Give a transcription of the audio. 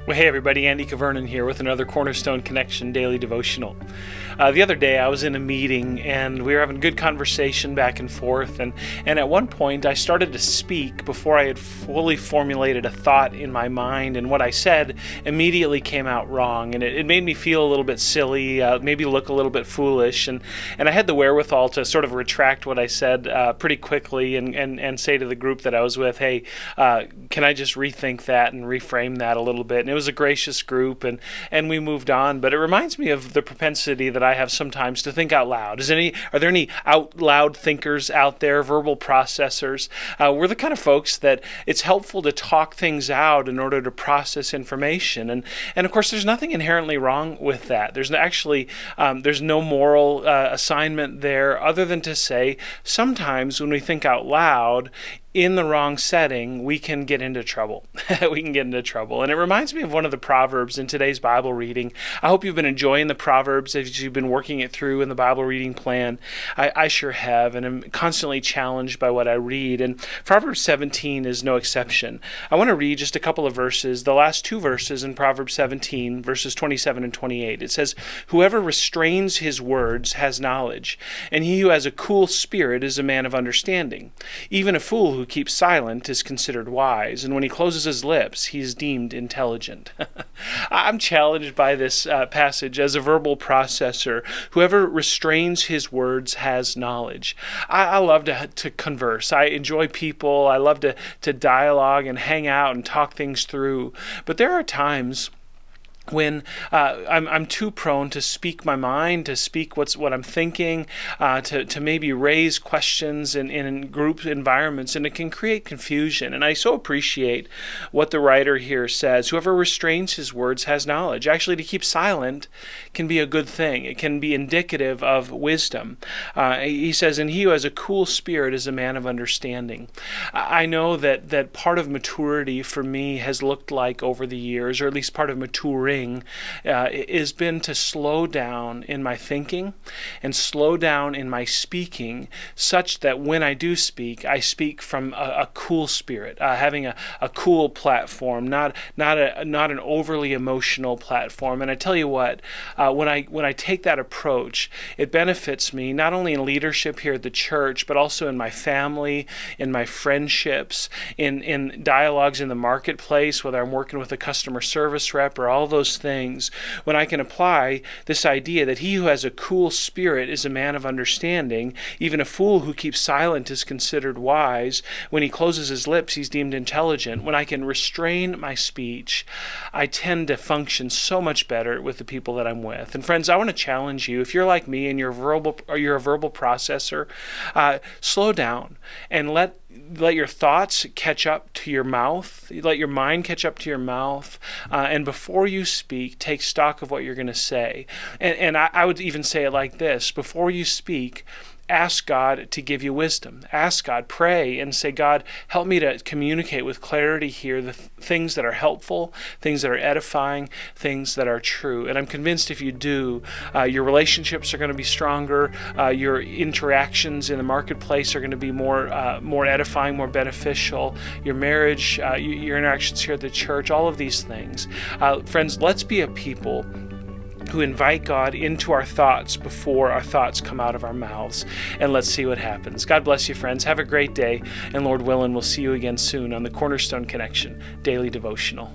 Well, hey everybody, Andy Kvernen here with another Cornerstone Connection Daily Devotional. The other day I was in a meeting and we were having a good conversation back and forth, and at one point I started to speak before I had fully formulated a thought in my mind, and what I said immediately came out wrong, and it made me feel a little bit silly, maybe look a little bit foolish, and I had the wherewithal to sort of retract what I said pretty quickly and say to the group that I was with, hey, can I just rethink that and reframe that a little bit? And it was a gracious group, and we moved on. But it reminds me of the propensity that I have sometimes to think out loud. Are there any out loud thinkers out there, verbal processors? We're the kind of folks that it's helpful to talk things out in order to process information. And of course, there's nothing inherently wrong with that. There's no moral assignment there other than to say sometimes when we think out loud, in the wrong setting, we can get into trouble. And it reminds me of one of the Proverbs in today's Bible reading. I hope you've been enjoying the Proverbs as you've been working it through in the Bible reading plan. I sure have, and I'm constantly challenged by what I read. And Proverbs 17 is no exception. I want to read just a couple of verses, the last two verses in Proverbs 17, verses 27 and 28. It says, "Whoever restrains his words has knowledge, and he who has a cool spirit is a man of understanding. Even a fool who keeps silent is considered wise, and when he closes his lips, he is deemed intelligent." I'm challenged by this passage as a verbal processor. Whoever restrains his words has knowledge. I love to converse. I enjoy people. I love to dialogue and hang out and talk things through. But there are times when I'm too prone to speak my mind, to speak what I'm thinking, to maybe raise questions in group environments, and it can create confusion. And I so appreciate what the writer here says. Whoever restrains his words has knowledge. Actually, to keep silent can be a good thing. It can be indicative of wisdom. He says, "And he who has a cool spirit is a man of understanding." I know that part of maturity for me has looked like over the years, or at least part of maturing, has been to slow down in my thinking and slow down in my speaking, such that when I do speak, I speak from a cool spirit, having a cool platform, not an overly emotional platform. And I tell you what, when I take that approach, it benefits me not only in leadership here at the church, but also in my family, in my friendships, in dialogues in the marketplace, whether I'm working with a customer service rep or all those things, when I can apply this idea that he who has a cool spirit is a man of understanding. Even a fool who keeps silent is considered wise. When he closes his lips, he's deemed intelligent. When I can restrain my speech, I tend to function so much better with the people that I'm with. And friends, I want to challenge you. If you're like me and you're a verbal processor, slow down and let your thoughts catch up to your mouth. Let your mind catch up to your mouth. And before you speak, take stock of what you're going to say. And I would even say it like this. Before you speak, ask God to give you wisdom. Ask God, pray, and say, God, help me to communicate with clarity here the things that are helpful, things that are edifying, things that are true. And I'm convinced if you do, your relationships are going to be stronger. Your interactions in the marketplace are going to be more edifying, more beneficial. Your marriage, your interactions here at the church, all of these things. Friends, let's be a people who invite God into our thoughts before our thoughts come out of our mouths. And let's see what happens. God bless you, friends. Have a great day. And Lord willing, we'll see you again soon on the Cornerstone Connection Daily Devotional.